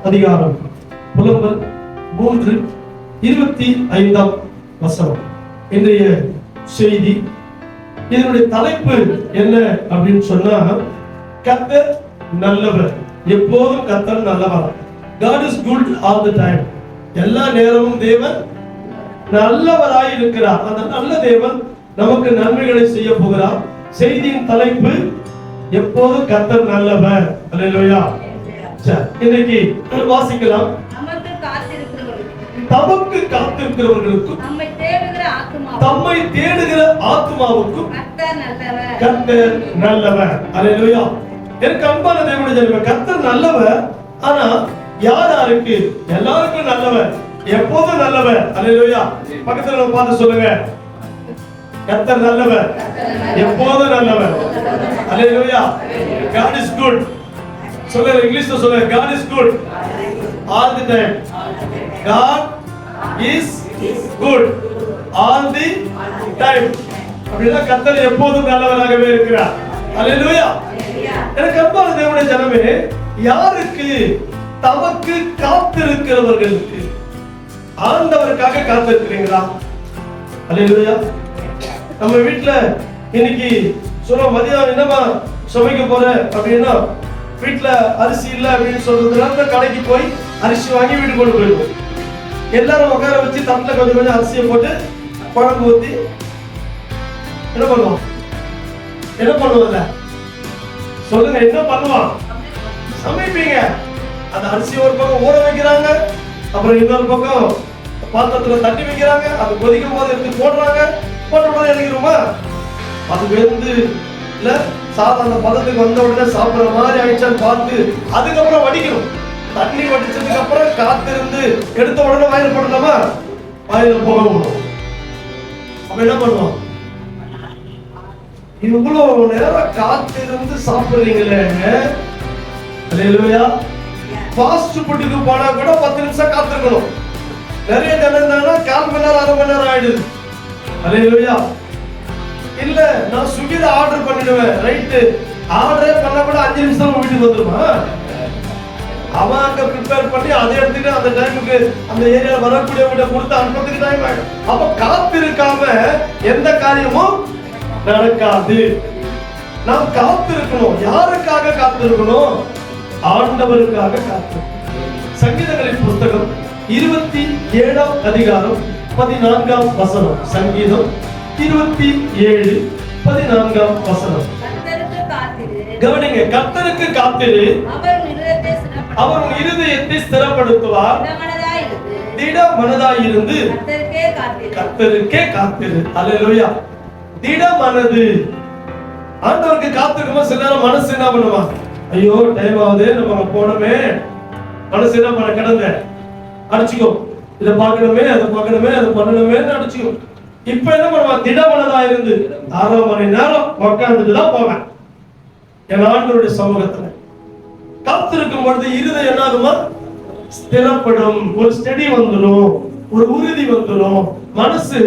அதிகாரம் புலம்பல் 3:25 இன்றைய செய்தி. இதனுடைய தலைப்பு என்ன அப்படின்னு சொன்னா, கர்த்தர் நல்லவர், எப்போதும் கர்த்தர் நல்லவர். God is good all the time. எல்லா நேரமும் தேவன் நல்லவராய் இருக்கிறார். அந்த நல்ல தேவன் நமக்கு நன்மைகளை செய்ய போகிறார். செய்தியின் தலைப்பு எப்போதும் கர்த்தர் நல்லவர். அல்லேலூயா. இன்னைக்கு வாசிக்கலாம். தமக்கு காத்திருக்கிறவர்களுக்கும் தம்மை தேடுகிற ஆத்துமாவுக்கும் கர்த்தர் நல்லவர். அல்லேலூயா. எனக்கு அன்பான தேவனுடைய ஜனமே, கர்த்தர் நல்லவர். ஆனா யார் யாருக்கு? எல்லாருக்கும் நல்லவர், எப்போதும் நல்லவர். அல்லேலூயா. பக்கத்துல பார்த்து சொல்லுங்க, கர்த்தர் நல்லவர், எப்போதும் நல்லவர். அல்லேலூயா. God is good. சொல்லுங்க, இங்கிலீஷ்ல சொல்லுங்க, God is good all the time. God is good all the time. அப்படின்னா கர்த்தர் எப்போதும் நல்லவராகவே இருக்கிறார். அல்லேலூயா. எனக்கு அன்பான தேவனுடைய ஜனமே, யாருக்கு? தமக்கு காத்திருக்கிறவர்களுக்கு. ஆண்டவருக்காக காத்திருக்கிறீங்களா? அல்லேலூயா. நம்ம வீட்டுல இன்னைக்கு சொல்ல மதியம் என்னமா சமைக்க போற அப்படின்னா, வீட்டுல அரிசி இல்ல அப்படின்னு சொல்றதுனால கடைக்கு போய் அரிசி வாங்கி வீட்டுக்கு கொண்டு போயிடுவோம். எல்லாரும் உட்கார வச்சு தட்டுல கொஞ்சம் கொஞ்சம் அரிசியை போட்டு குழம்பு ஊத்தி என்ன பண்ணுவோம்? என்ன பண்ணுவோம்ல சொல்லுங்க, என்ன பண்ணுவோம்? சமைப்பீங்க. அந்த அரிசி ஒரு பக்கம் ஊற வைக்கிறாங்க, அப்புறம் இன்னொரு பக்கம் பாத்திரத்துல தண்ணி வைக்கிறாங்க. அது கொதிக்கும் போது எடுத்து போடுறாங்க. போட்ட போது இறங்கிருமா? அது வெந்து இல்ல சாதாரண பதத்துக்கு வந்த உடனே சாப்பிடுற மாதிரி ஆயிடுச்சான்னு பார்த்து அதுக்கப்புறம் வடிக்கணும். தண்ணி வடிச்சதுக்கு அப்புறம் காத்திருந்து எடுத்த உடனே வாயில போடலாமா? வாயில போக முடியும். அப்ப என்ன பண்ணுவோம்? இவ்வளவு நேரம் காத்திருந்து சாப்பிடுறீங்களே. அல்லேலூயா. ஃபாஸ்ட் ஃபுட்டுக்கு போனா கூட 10 நிமிஷம் காத்திருக்கணும். நிறைய ஜனம் இருந்தாங்கன்னா 1/4 மணி நேரம் 1/2 மணி நேரம் ஆயிடுது. அல்லேலூயா. இல்ல நான் ஸ்விக்கில ஆர்டர் பண்ணிடுவேன். ரைட், ஆர்டரே பண்ண கூட 5 நிமிஷம் வீட்டுக்கு வந்துருமா? அவன் அங்க ப்ரிப்பேர் பண்ணி அதை எடுத்துட்டு அந்த டைமுக்கு அந்த ஏரியால வரக்கூடியவங்க கொடுத்து அனுப்புறதுக்கு டைம் ஆயிடும். அப்ப காத்திருக்காம எந்த காரியமும் நடக்காது. நாம் காத்திருக்கணும். யாருக்காக காத்திருக்கணும்? ஆண்டவருக்காக காத்திருக்கணும். சங்கீதங்களின் புஸ்தகம் 27 அதிகாரம் 14 சங்கீதம் 27:14 கவனிங்க. கர்த்தருக்கு காத்திரு, அவர் உன் இருதயத்தை ஸ்திரப்படுத்துவார். திட மனதாயிருந்து கர்த்தருக்கே காத்திரு. அல்லேலூயா. திட மனது. ஆண்டவருக்கு காத்திருக்கும்போது சில நேரம் மனசு என்ன பண்ணுவா? ஐயோ டைம் ஆகுது, நம்ம போனோமே. மனசு என்ன பண்ண? கிடந்த அடிச்சுக்கோ, இதை பார்க்கணுமே, அதை பார்க்கணுமே, அதை பண்ணணுமே அடிச்சுக்கோ. இப்ப என்ன பண்ணுவான்? திடமனதா இருந்து 1/2 மணி நேரம் உட்கார்ந்துட்டு தான் போவேன் என் ஆண்டவருடைய சமூகத்துல. காத்திருக்கும் பொழுது இருதயம் என்ன ஆகுமா? ஸ்திரப்படும். ஒரு ஸ்டெடி வந்துடும், ஒரு உறுதி வந்துடும், மனசு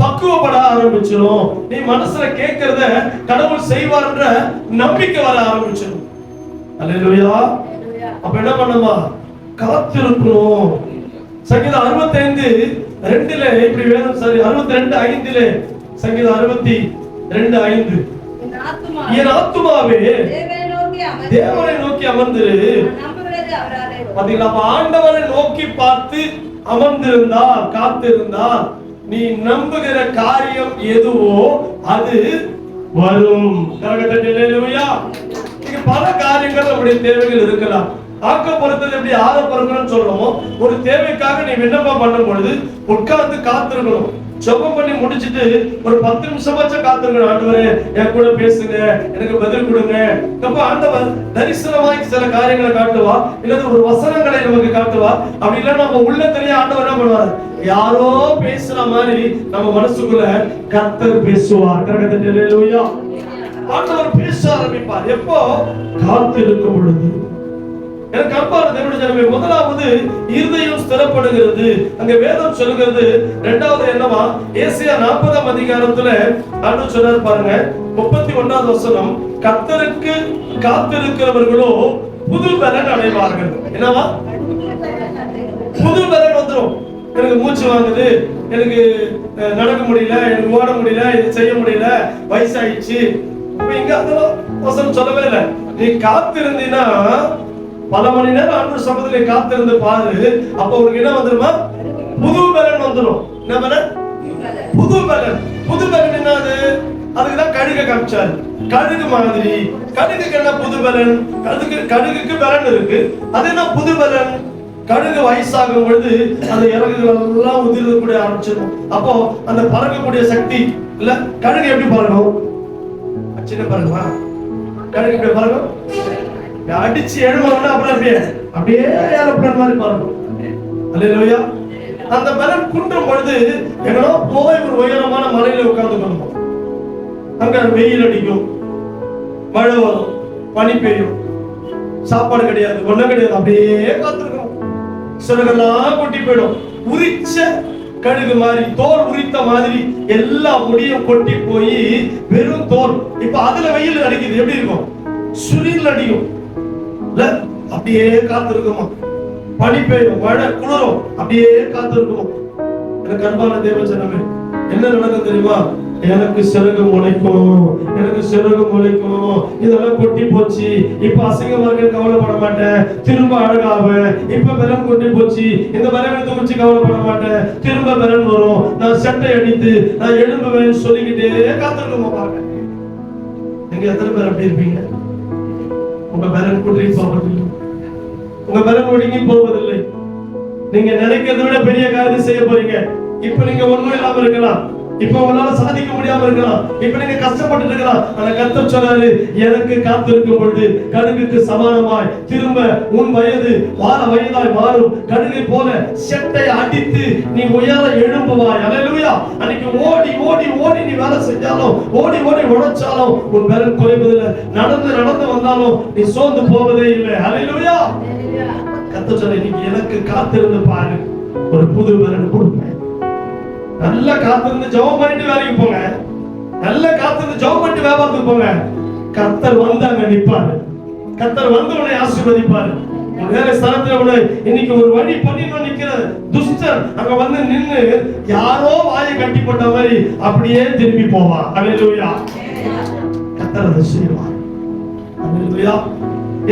பக்குவப்பட ஆரம்பிச்சிடும். நீ மனசுல கேட்கிறத கடவுள் செய்வார்ன்ற நம்பிக்கை வர ஆரம்பிச்சிடும். அல்லேலூயா. அப்ப என்ன பண்ணுமா? காத்திருக்கணும். சங்கீதம் 65:2 இப்படி வேணும். சரி, 62:5 சங்கீதம் 62:5 என் ஆத்துமாவே தேவனை நோக்கி அமர்ந்திரு. பாத்தீங்களா? ஆண்டவரை நோக்கி பார்த்து அமர்ந்திருந்தால், காத்திருந்தால், நீ நம்புகிற காரியம் எதுவோ அது வரும். பல காரியங்கள் நம்முடைய தேவைகள் இருக்கலாம். ஆக்க பொறுத்தது எப்படி ஆற பொறுக்கணும்னு சொல்றோமோ, ஒரு தேவைக்காக நீ விண்ணப்பம் பண்ணும் பொழுது உட்கார்ந்து காத்திருக்கணும். ஜெபம் பண்ணி முடிச்சிட்டு ஒரு 10 நிமிஷமாச்சும் காத்திருக்கணும். ஆண்டவரே என் கூட பேசுங்க, எனக்கு பதில் கொடுங்க. அப்ப ஆண்டவர் தரிசனமாய் சில காரியங்களை காட்டுவா, இல்ல ஒரு வசனங்களை நமக்கு காட்டுவா. அப்படி இல்ல நம்ம உள்ளத்திலேயே ஆண்டவர் என்ன பண்ணுவார்? யாரோ பேசுற மாதிரி நம்ம மனசுக்குள்ள கர்த்தர் பேசுவார். அல்லேலூயா. ஆண்டவர் பேச ஆரம்பிப்பார். எப்போ? காத்திருக்கும் பொழுது. எனக்கு அன்பான தேவனுடைய ஜனமே, முதலாவது இருதயம் ஸ்திரப்படுகிறது. அங்க வேதம் சொல்லுகிறது. இரண்டாவது என்னவா? ஏசாயா 40 அதிகாரத்துல ஆண்டவர் சொல்றாரு பாருங்க, 31வது வசனம். கர்த்தருக்கு காத்திருக்கிறவர்களோ புது பலன் அடைவார்கள். என்னவா? புது பலன் வந்துடும். எனக்கு மூச்சு வாங்குது, எனக்கு நடக்க முடியல, எனக்கு ஓட முடியல, இது செய்ய முடியல, வயசாயிடுச்சு. இப்ப இங்க அதெல்லாம் வசனம் சொல்லவே இல்லை. நீ காத்திருந்தீன்னா பல மணி நேரம் ஆண்டவர் சமூகத்திலே காத்திருந்து பாரு, அப்ப உனக்கு என்ன வந்துருமா? புது பலன் வந்துடும். என்ன பலன்? புது பலன். புது பலன் என்னது? அதுக்குதான் கழுக காமிச்சாரு. கழுகு மாதிரி. கழுகுக்கு என்ன புது பலன்? கழுகுக்கு பலன் இருக்கு. அது என்ன புது பலன்? கழுகு வயசாகும் பொழுது அந்த இறகுகள் எல்லாம் உதிரக்கூடிய ஆரம்பிச்சிடும். அப்போ அந்த பறக்கக்கூடிய சக்தி இல்ல. கழுகு எப்படி பறக்கும்? சின்ன பறக்குமா? கழுகு எப்படி பறக்கும்? அடிச்சு எழுமோன்னா அப்புறம் அப்படியே ஏரோப்ளேன் மாதிரி பறக்கும். அல்லேலூயா. அந்த பலன் குன்றும் பொழுது எங்கனோ போய் ஒரு உயரமான மலையில உட்கார்ந்து கொள்வோம். அங்க வெயில் அடிக்கும், மழை வரும், பனி பெய்யும், சாப்பாடு கிடையாது, ஒண்ணும் கிடையாது, அப்படியே காத்திருக்கணும். சிறகெல்லாம் கொட்டி போயிடும். உரிச்ச கழுகு மாதிரி, தோல் உரித்த மாதிரி எல்லா முடியும் கொட்டி போய் வெறும் தோல். இப்ப அதுல வெயில் அடிக்குது, எப்படி இருக்கும்? சுரில் அடிக்கும். அப்படியே காத்திருக்குமா? பனி பெய்யும், மழை குளிரும், அப்படியே காத்திருக்கும். எனக்கு அன்பான தேவ ஜனமே, என்ன நடக்கும் தெரியுமா? எனக்கு சிறகு முளைக்கும், எனக்கு சிறகு முளைக்கும், இதெல்லாம் கொட்டி போச்சு, இப்ப அசிங்கமா இருக்கு, கவலைப்பட மாட்டேன், திரும்ப அழகாவேன். இப்ப பலன் கொட்டி போச்சு, இந்த பலன் குறிச்சு கவலைப்பட மாட்டேன், திரும்ப பலன் வரும், நான் சட்டை அடித்து நான் எழும்புவேன் சொல்லிக்கிட்டே காத்திருக்கோமா பாருங்க. நீங்க எத்தனை பேர் அப்படி இருப்பீங்க? உங்க பலன் கொட்டி போவதில்லை, உங்க பலன் ஒடுங்கி போவதில்லை. நீங்க நினைக்கிறத விட பெரிய காரியத்தை செய்ய போறீங்க. இப்ப நீங்க ஒண்ணும் இல்லாம இருக்கலாம், இப்ப உங்களால சாதிக்க முடியாம இருக்கலாம், இப்ப நீங்க கஷ்டப்பட்டு இருக்கலாம். ஆனா கர்த்தர் சொன்னாரு, எனக்கு காத்திருக்கும் பொழுது கழுகுக்கு சமானமாய் திரும்ப உன் வயது வார வயதாய் மாறும். கழுகை போல செட்டை அடித்து நீ உயர எழும்புவாய். அல்லேலூயா. அன்னைக்கு ஓடி ஓடி ஓடி நீ வேலை செஞ்சாலும், ஓடி ஓடி உழைச்சாலும் உன் பலன் குறைவதில்லை. நடந்து நடந்து வந்தாலும் நீ சோர்ந்து போவதே இல்லை. அல்லேலூயா. கர்த்தர் சொன்னாரு, இன்னைக்கு எனக்கு காத்திருந்து பாரு, ஒரு புது பலன் கொடுப்பேன். நல்லா காத்திருந்து ஜெபம் பண்ணிட்டு வேலைக்கு போங்க, நல்லா காத்திருந்து ஜெபம் பண்ணிட்டு வியாபாரத்துக்கு போங்க. கர்த்தர் வந்து அங்க நிப்பாரு, கர்த்தர் வந்து உன்னை ஆசீர்வதிப்பாரு. வேற ஸ்தலத்துல இன்னைக்கு ஒரு வழி பண்ணிட்டு நிக்கிற துஷ்டர் அங்க வந்து நின்னு யாரோ வாயை கட்டி போட்ட மாதிரி அப்படியே திரும்பி போவான். அல்லேலூயா. கர்த்தர் அதை செய்வார். அல்லேலூயா.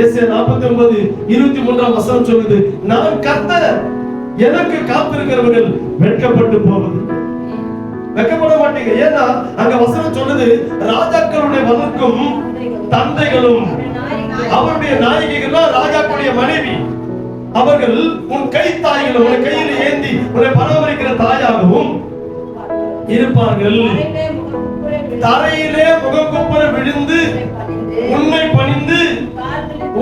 எஸ்ஏ 49:23 சொல்லுது, நான் கர்த்தர், எனக்கு காத்திருக்கிறவர்கள் வெட்கப்பட்டு போவது. வெட்கப்பட மாட்டீங்க. ஏன்னா அங்க வசனம் சொல்லுது, ராஜாக்களுடைய வளர்க்கும் தந்தைகளும் அவருடைய நாயகிகளும் ராஜாக்களுடைய மனைவி, அவர்கள் உன் கை தாய்களும் உன்னை கையில் ஏந்தி உன்னை பராமரிக்கிற தாயாகவும் இருப்பார்கள். தரையிலே முகங்குப்புற விழுந்து உன்னை பணிந்து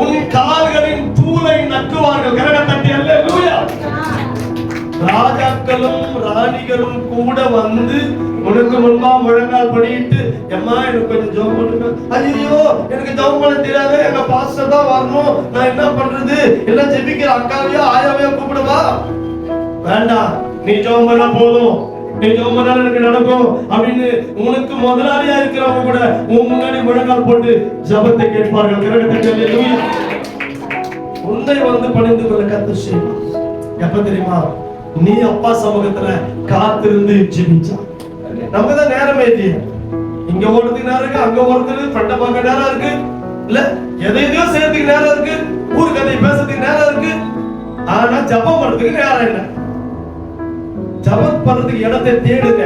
உன் கால்களின் தூளை நக்குவார்கள். கரக தட்டி அல்லேலூயா. ராஜாக்களும் ராணிகளும் கூட வந்து உனக்கு முன்பா முழங்கால் படிட்டு, எம்மா எனக்கு கொஞ்சம் ஜெபம் பண்ணுங்க. ஐயோ எனக்கு ஜெபம் பண்ண தெரியாது, எங்க பாஸ்டர் தான் வரணும், நான் என்ன பண்றது? எல்லாம் ஜெபிக்கிற அக்காவையோ ஆயாவையோ கூப்பிடுவா? வேண்டாம், நீ ஜெபம் பண்ணா போதும், நீ ஜெபம் பண்ணாலும் எனக்கு நடக்கும் அப்படின்னு உனக்கு முதலாளியா இருக்கிறவங்க கூட உன் முன்னாடி முழங்கால் போட்டு ஜெபத்தை கேட்பார்கள். உன்னை வந்து பணிந்து கொள்ள கர்த்தர் செய்வார். எப்ப தெரியுமா? நீ அப்பா சமூகத்துல காத்திருந்து ஜெபிச்சா. நமக்கு தான் நேரமே இல்லையே. இங்க ஓடுறதுக்கு நேரம் இருக்கு, அங்க ஓடுறதுக்கு ஃப்ரெண்ட பார்க்க நேரம் இருக்கு, இல்ல எதையோ செய்யறதுக்கு நேரம் இருக்கு, ஊர் கதை பேசுறதுக்கு நேரம் இருக்கு. ஆனா ஜபம் பண்றதுக்கு நேரம் இல்லை. ஜபம் பண்றதுக்கு இடத்தை தேடுங்க,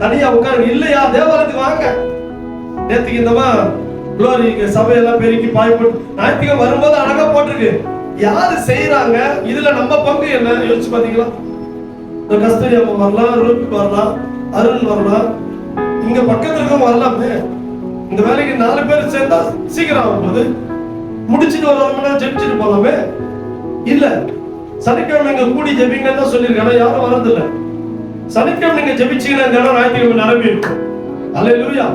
தனியா உட்காருங்க. இல்லையா தேவாலயத்துக்கு வாங்க. நேத்துக்கு இந்த குளோரிக்கு சபையெல்லாம் பெருக்கி பாய்பட்டு ஞாயிற்றுக்கிழமை வரும்போது அழகா போட்டிருக்கு, யாரு செய்யறாங்க, இதுல நம்ம பங்கு என்ன யோசிச்சு பாத்தீங்களா? இந்த கஸ்தூரி அம்மா வரலாம், ரூபி வரலாம், அருண் வரலாம், இங்க பக்கத்துல இருக்க வரலாமே. இந்த வேலைக்கு 4 பேர் சேர்ந்தா சீக்கிரம் ஆகும்போது முடிச்சுட்டு வரலாம்னா ஜெபிச்சுட்டு போலாமே. இல்ல சனிக்கிழமை நீங்க கூடி ஜெபிங்கன்னு தான் சொல்லியிருக்காங்க, யாரும் வரதில்லை. சனிக்கிழமை நீங்க ஜெபிச்சீங்கன்னா ஞாயிற்றுக்கிழமை நிரம்பி இருக்கும். அல்லேலூயா.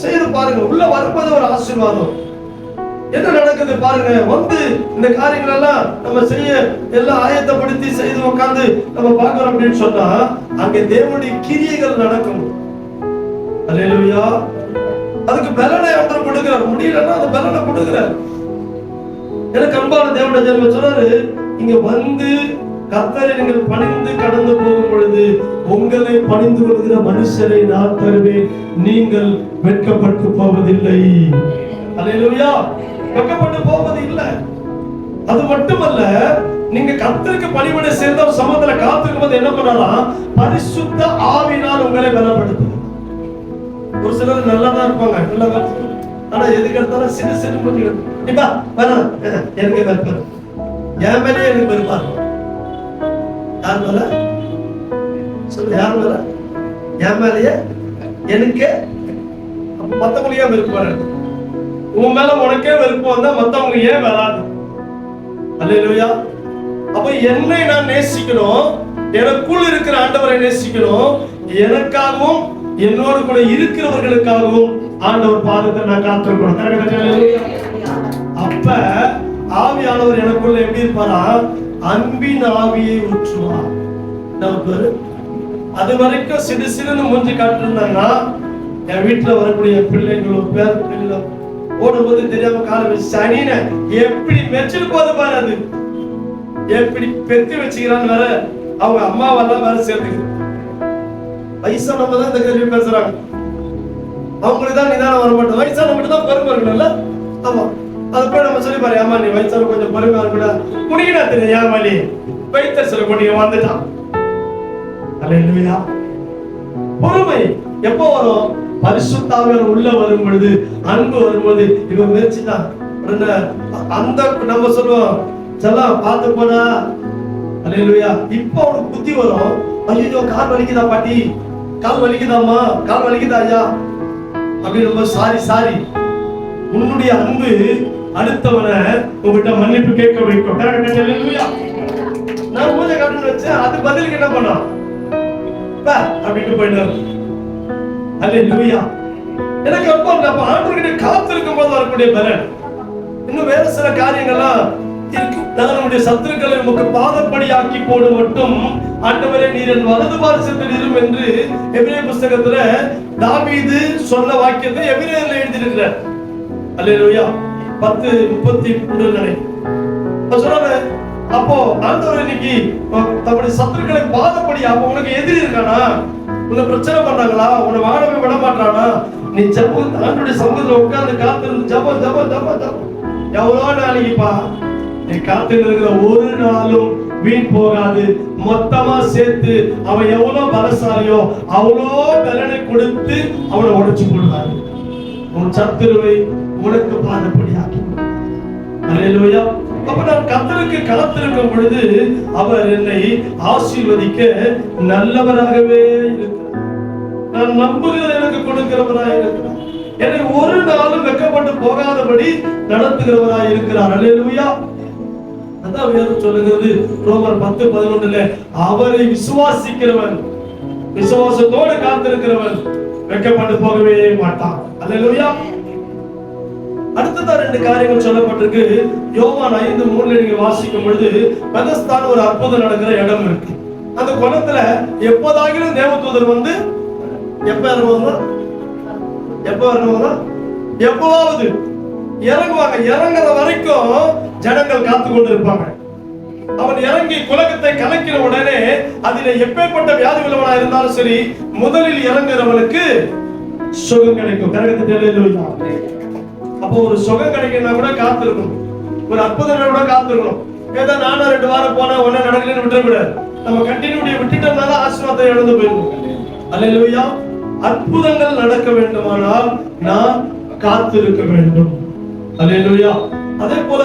செய்து பாருங்க, உள்ள வரும்போது ஒரு ஆசீர்வாதம். என்ன நடக்குது பாருங்க. வந்து இந்த காரியங்கள் எல்லாம் நம்ம செய்ய எல்லாம் ஆயத்தப்படுத்தி செய்து உட்கார்ந்து நம்ம பார்க்கிறோம் அப்படின்னு சொன்னா அங்க தேவனுடைய கிரியைகள் நடக்கும். அல்லேலூயா. அதுக்கு பலனை அவர் கொடுக்கிறார். முடியலன்னா அந்த பலனை கொடுக்கிறார். எனக்கு அன்பான தேவனுடைய ஜனமே சொல்றாரு, இங்க வந்து கர்த்தரை நீங்கள் பணிந்து கடந்து போகும் பொழுது உங்களை பணிந்து கொள்கிற மனுஷரை நான் தருவேன், நீங்கள் வெட்கப்பட்டு போவதில்லை. அல்லேலூயா. வெட்கப்பட்டு போவது இல்லை. அது மட்டுமல்ல, நீங்க கர்த்தருக்கு பணிவிடை சேர்ந்த ஒரு சமூகத்துல காத்திருக்கும் போது என்ன பண்ணலாம், பரிசுத்த ஆவியினால் உங்களை பலப்படுத்தும். ஒரு சிலர் நல்லா தான் இருப்பாங்க, நல்லா, ஆனா எதுக்கு எடுத்தாலும் சின்ன சின்ன பண்ணிடும். இப்ப வேணாம், எனக்கு வெறுப்பாரு, என் மேலேயே எனக்கு வெறுப்பாரு. யார் மேல சொல்லு, யார் மேல? என் மேலேயே எனக்கு. மத்தவங்க ஏன் வெறுப்பாரு? உன் மேல உனக்கே வெறுப்பு வந்தா மத்தவங்க ஏன் வராது? அல்லேலூயா. அப்ப என்னை நான் நேசிக்கணும், எனக்குள் இருக்கிற ஆண்டவரை நேசிக்கணும், எனக்காகவும் என்னோடு கூட இருக்கிறவர்களுக்காகவும் ஆண்டவர் பாதத்தை நான் காத்திருக்கணும். அப்ப ஆவியானவர் எனக்குள்ள எப்படி இருப்பாரா? அன்பின் ஆவியை ஊற்றுவார். அது வரைக்கும் சிறு சிறுன்னு மூஞ்சி காட்டிருந்தாங்கன்னா, என் வீட்டுல வரக்கூடிய பிள்ளைங்களோ பேர் பிள்ளை ஓடும்போது தெரியாம கால வச்சு சனின எப்படி மெச்சிட்டு போது பாரு, அது எப்படி பெத்தி வச்சுக்கிறான்னு வேற அவங்க அம்மாவெல்லாம் வேற சேர்த்துக்கு. வயசானவங்க தான் இந்த கேள்வி பேசுறாங்க, அவங்களுக்கு தான் நிதானம் வர மாட்டோம். வயசான மட்டும் தான் பொறுமை இருக்கணும்ல. ஆமா, அதை போய் நம்ம சொல்லி பாரு, ஆமா நீ வயசான கொஞ்சம் பொறுமையா இருக்கக்கூட முடியினா தெரியும். ஏன் வழி வைத்த சில கொண்டு வந்துட்டான். அல்லேலூயா. பொறுமை எப்போ வரும்? பரிசுத்தாவியானவர் உள்ள வரும் பொழுது, அன்பு வரும்போது. இவன் முயற்சிதான் அந்த நம்ம சொல்லுவோம், செல்லாம் பார்த்து போனா. அல்லேலூயா. இப்போ அவனுக்கு புத்தி வரும், ஐயோ கால் வலிக்குதா பாட்டி, கால் வலிக்குதாமா, கால் வலிக்குதா ஐயா அப்படின்னு. Sorry sorry. உன்னுடைய அன்பு அடுத்தவனை உங்ககிட்ட மன்னிப்பு கேட்க வைக்கும். நான் பூஜை காட்டுன்னு வச்சேன், அது பதிலுக்கு என்ன பண்ணான் அப்படின்னு போயிட்டாரு. அல்லேலூயா. எனக்கு அப்போ நம்ம ஆண்டவர்கிட்ட காத்திருக்கும் போது வரக்கூடிய பலன் இன்னும் வேற சில காரியங்கள்லாம் இருக்கு. நம்முடைய சத்துருக்களை நமக்கு பாதப்படி ஆக்கி போடு மட்டும் ஆண்டவரே நீர் என் வலது பாரிசத்தில் இரும் என்று எபிரேய புத்தகத்துல தாவீது சொன்ன வாக்கியத்தை எபிரேயர்ல எழுதியிருக்கிறார். அல்லேலூயா. 10:33 சொல்றாரு. அப்போ ஆண்டவர் இன்னைக்கு தம்முடைய சத்துருக்களை பாதப்படி, அப்போ உனக்கு எதிரி இருக்கானா, உன்னை பிரச்சனை பண்ணாங்களா, உன்னை வாழவே விட மாட்டானா, நீ ஜெபம் ஆண்டவருடைய சமூகத்துல உட்கார்ந்து காத்திருந்து ஜெபம் ஜெபம் ஜெபம் ஜெபம் எவ்வளோ நாளைக்குப்பா நீ காத்திருக்கிற ஒரு நாளும் வீண் போகாது. மொத்தமா சேர்த்து அவன் எவ்வளவு பலசாலியோ அவ்வளோ பலனை கொடுத்து அவனை உடைச்சு போடுவாரு. உன் சத்துருவை உனக்கு பாதப்படி ஆக்கி. அல்லேலூயா. அப்ப நான் கர்த்தருக்கு காத்திருக்கும் பொழுது அவர் என்னை ஆசீர்வதிக்க நல்லவராகவே இருக்கிறார். நான் நம்புகிறத எனக்கு கொடுக்கிறவராக இருக்கிறார். என்னை ஒரு நாளும் வெட்கப்பட்டு போகாதபடி நடத்துகிறவராக இருக்கிறார். அல்லேலூயா. அதான் வேதம் சொல்லுகிறது ரோமர் 10:11 அவரை விசுவாசிக்கிறவன், விசுவாசத்தோடு காத்திருக்கிறவன் வெட்கப்பட்டு போகவே மாட்டான். அல்லேலூயா. அடுத்ததா 2 காரியங்கள் சொல்லப்பட்டிருக்கு. யோவான் 5:3 நீங்க வாசிக்கும் பொழுது பெதஸ்தான் ஒரு அற்புதம் நடக்கிற இடம் இருக்கு. அந்த குளத்துல எப்போதாகிலும் தேவதூதர் வந்து எப்பவாவது இறங்குவாங்க. இறங்குற வரைக்கும் ஜனங்கள் காத்து கொண்டு இருப்பாங்க. அவன் இறங்கி குலகத்தை கலக்கிற உடனே அதிலே எப்பேற்பட்ட வியாதி உள்ளவனா இருந்தாலும் சரி, முதலில் இறங்குறவனுக்கு சுகம் கிடைக்கும். கரகத்தை அப்போ ஒரு சுகம் கிடைக்கணும்னா கூட காத்திருக்கணும், ஒரு அற்புதம் கூட காத்திருக்கணும். ஏதோ நானும் 2 வாரம் போனா ஒன்னும் நடக்கலன்னு விட்டுறக்கூடாது. நம்ம கண்டினியூட்டி விட்டுட்டோம்னால ஆசீர்வாதத்தை இழந்து போயிருக்கோம். அல்லேலூயா. அற்புதங்கள் நடக்க வேண்டுமானால் நான் காத்திருக்க வேண்டும். அல்லேலூயா. அதே போல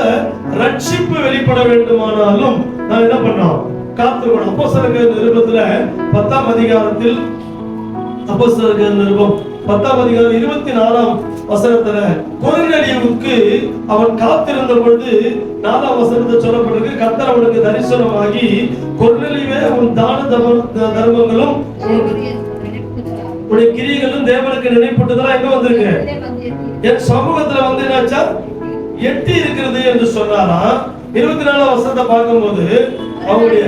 ரட்சிப்பு வெளிப்பட வேண்டுமானாலும் நான் என்ன பண்ணோம்? காத்திருக்கணும். அப்போஸ்தலர்கள் நிருபத்துல 10ஆம் அதிகாரத்தில், அப்போஸ்தலர்கள் நிருபம் 10ஆம் அதிகாரம் 24ஆம் வசனத்துல கொர்நேலியுவுக்கு அவன் காத்திருந்த பொழுது 4ஆம் வசனத்தில் சொல்லப்பட்டிருக்கு, கர்த்தர் அவனுக்கு தரிசனமாகி கொர்நேலியுவே உன் தான தர்மங்களும் உடைய கிரியைகளும் தேவனுக்கு நினைப்பட்டதெல்லாம் எங்க வந்திருக்கு? என் சமூகத்துல வந்து என்னாச்சா எட்டி இருக்கிறது என்று சொன்னாராம். 24ஆம் வசனத்தை பார்க்கும்போது அவங்களுடைய